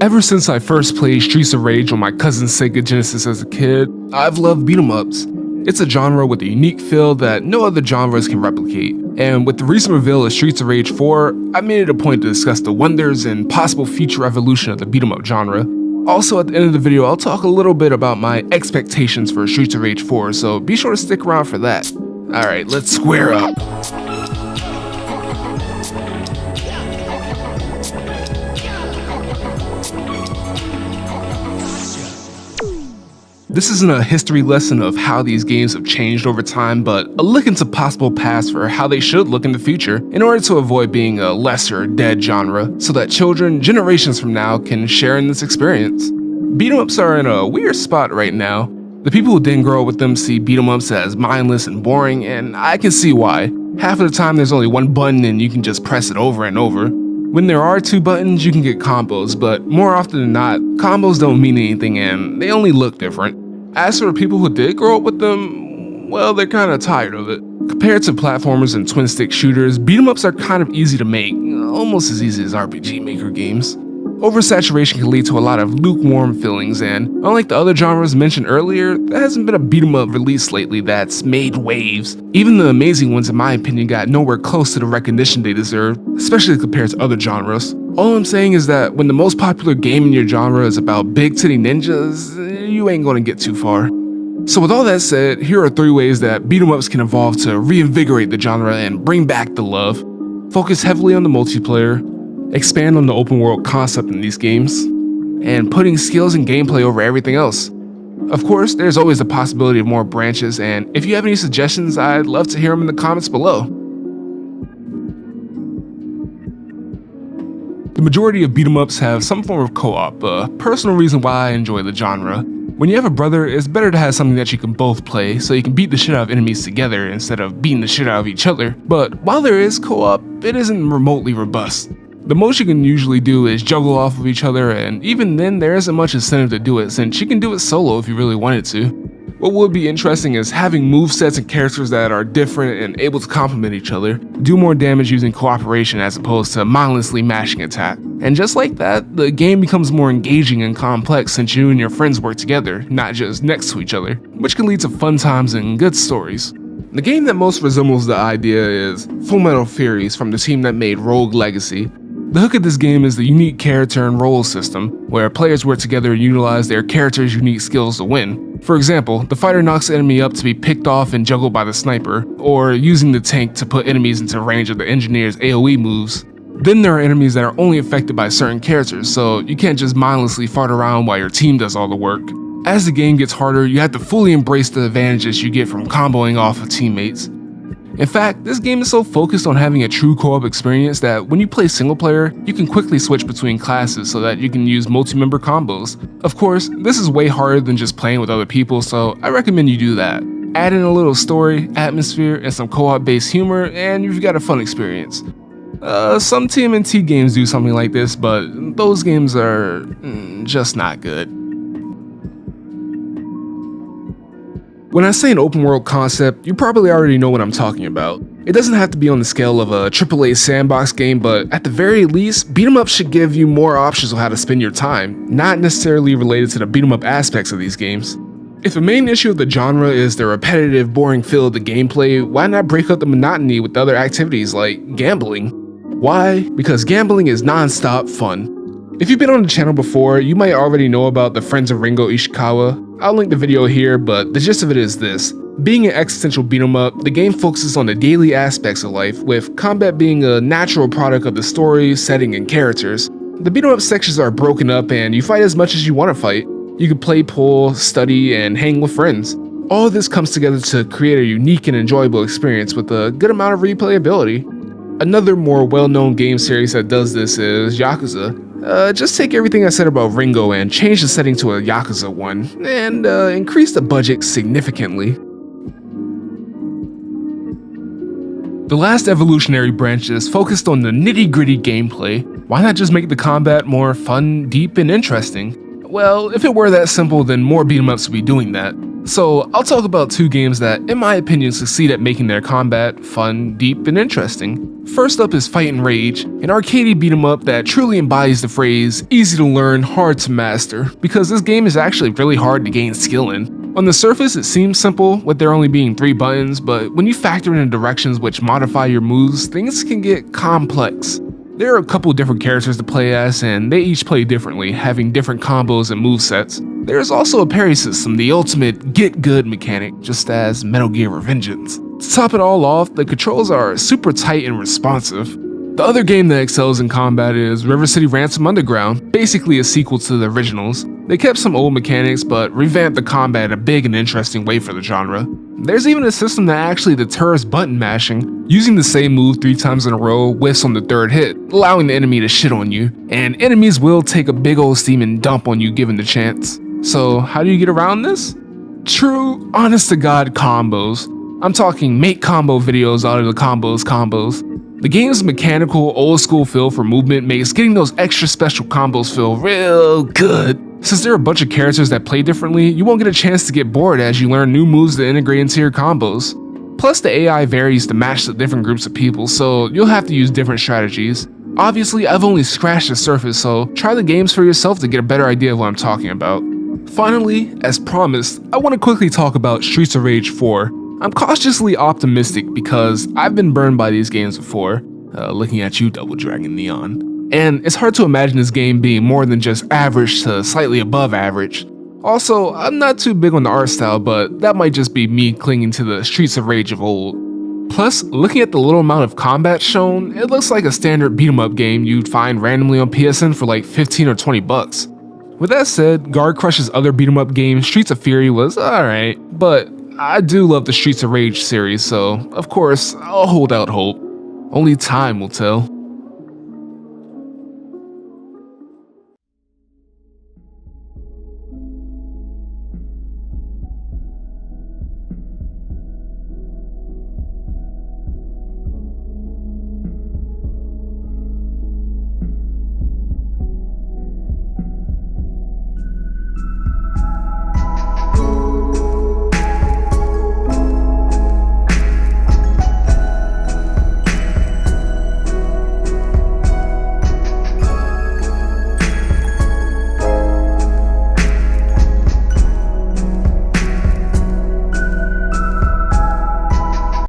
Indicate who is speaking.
Speaker 1: Ever since I first played Streets of Rage on my cousin's Sega Genesis as a kid, I've loved beat-em-ups. It's a genre with a unique feel that no other genres can replicate, and with the recent reveal of Streets of Rage 4, I made it a point to discuss the wonders and possible future evolution of the beat-em-up genre. Also, at the end of the video, I'll talk a little bit about my expectations for Streets of Rage 4, so be sure to stick around for that. Alright, let's square up. This isn't a history lesson of how these games have changed over time, but a look into possible paths for how they should look in the future in order to avoid being a lesser, dead genre, so that children, generations from now, can share in this experience. Beat-em-ups are in a weird spot right now. The people who didn't grow up with them see beat-em-ups as mindless and boring, and I can see why. Half of the time there's only one button and you can just press it over and over. When there are two buttons, you can get combos, but more often than not, combos don't mean anything and they only look different. As for the people who did grow up with them, well, they're kinda tired of it. Compared to platformers and twin-stick shooters, beat-em-ups are kind of easy to make, almost as easy as RPG Maker games. Oversaturation can lead to a lot of lukewarm feelings, and unlike the other genres mentioned earlier, there hasn't been a beat-em-up release lately that's made waves. Even the amazing ones, in my opinion, got nowhere close to the recognition they deserve, especially compared to other genres. All I'm saying is that when the most popular game in your genre is about big titty ninjas, you ain't gonna get too far. So with all that said, here are 3 ways that beat-em-ups can evolve to reinvigorate the genre and bring back the love. Focus heavily on the multiplayer, expand on the open world concept in these games, and putting skills and gameplay over everything else. Of course, there's always the possibility of more branches, and if you have any suggestions, I'd love to hear them in the comments below. The majority of beat-em-ups have some form of co-op, a personal reason why I enjoy the genre. When you have a brother, it's better to have something that you can both play, so you can beat the shit out of enemies together instead of beating the shit out of each other. But while there is co-op, it isn't remotely robust. The most you can usually do is juggle off of each other, and even then there isn't much incentive to do it since you can do it solo if you really wanted to. What would be interesting is having movesets and characters that are different and able to complement each other, do more damage using cooperation as opposed to mindlessly mashing attack. And just like that, the game becomes more engaging and complex since you and your friends work together, not just next to each other, which can lead to fun times and good stories. The game that most resembles the idea is Fullmetal Furies from the team that made Rogue Legacy. The hook of this game is the unique character and role system, where players work together and utilize their character's unique skills to win. For example, the fighter knocks the enemy up to be picked off and juggled by the sniper, or using the tank to put enemies into range of the engineer's AoE moves. Then there are enemies that are only affected by certain characters, so you can't just mindlessly fart around while your team does all the work. As the game gets harder, you have to fully embrace the advantages you get from comboing off of teammates. In fact, this game is so focused on having a true co-op experience that when you play single player, you can quickly switch between classes so that you can use multi-member combos. Of course, this is way harder than just playing with other people, so I recommend you do that. Add in a little story, atmosphere, and some co-op based humor, and you've got a fun experience. Some TMNT games do something like this, but those games are just not good. When I say an open world concept, you probably already know what I'm talking about. It doesn't have to be on the scale of a AAA sandbox game, but at the very least, beat 'em up should give you more options on how to spend your time, not necessarily related to the beat 'em up aspects of these games. If the main issue of the genre is the repetitive, boring feel of the gameplay, why not break up the monotony with other activities like gambling? Why? Because gambling is non-stop fun. If you've been on the channel before, you might already know about the Friends of Ringo Ishikawa. I'll link the video here, but the gist of it is this. Being an existential beat 'em up, the game focuses on the daily aspects of life, with combat being a natural product of the story, setting, and characters. The beat 'em up sections are broken up and you fight as much as you want to fight. You can play pool, study, and hang with friends. All of this comes together to create a unique and enjoyable experience with a good amount of replayability. Another more well-known game series that does this is Yakuza. Just take everything I said about Ringo and change the setting to a Yakuza one, and increase the budget significantly. The last evolutionary branch is focused on the nitty-gritty gameplay. Why not just make the combat more fun, deep, and interesting? Well, if it were that simple, then more beat 'em ups would be doing that. So I'll talk about two games that, in my opinion, succeed at making their combat fun, deep, and interesting. First up is Fight and Rage, an arcadey beat 'em up that truly embodies the phrase easy to learn, hard to master, because this game is actually really hard to gain skill in. On the surface, it seems simple, with there only being 3 buttons, but when you factor in the directions which modify your moves, things can get complex. There are a couple different characters to play as, and they each play differently, having different combos and movesets. There's also a parry system, the ultimate get good mechanic, just as Metal Gear Revengeance. To top it all off, the controls are super tight and responsive. The other game that excels in combat is River City Ransom Underground, basically a sequel to the originals. They kept some old mechanics, but revamped the combat in a big and interesting way for the genre. There's even a system that actually deters button mashing. Using the same move 3 times in a row whiffs on the 3rd hit, allowing the enemy to shit on you, and enemies will take a big old steaming dump on you given the chance. So how do you get around this? True, honest to God combos. I'm talking make combo videos out of the combos. The game's mechanical, old school feel for movement makes getting those extra special combos feel real good. Since there are a bunch of characters that play differently, you won't get a chance to get bored as you learn new moves to integrate into your combos. Plus the AI varies to match the different groups of people, so you'll have to use different strategies. Obviously, I've only scratched the surface, so try the games for yourself to get a better idea of what I'm talking about. Finally, as promised, I want to quickly talk about Streets of Rage 4. I'm cautiously optimistic because I've been burned by these games before, looking at you Double Dragon Neon. And it's hard to imagine this game being more than just average to slightly above average. Also, I'm not too big on the art style, but that might just be me clinging to the Streets of Rage of old. Plus, looking at the little amount of combat shown, it looks like a standard beat 'em up game you'd find randomly on PSN for like 15 or 20 bucks. With that said, Guard Crush's other beat 'em up game, Streets of Fury, was alright, but I do love the Streets of Rage series, so of course, I'll hold out hope. Only time will tell.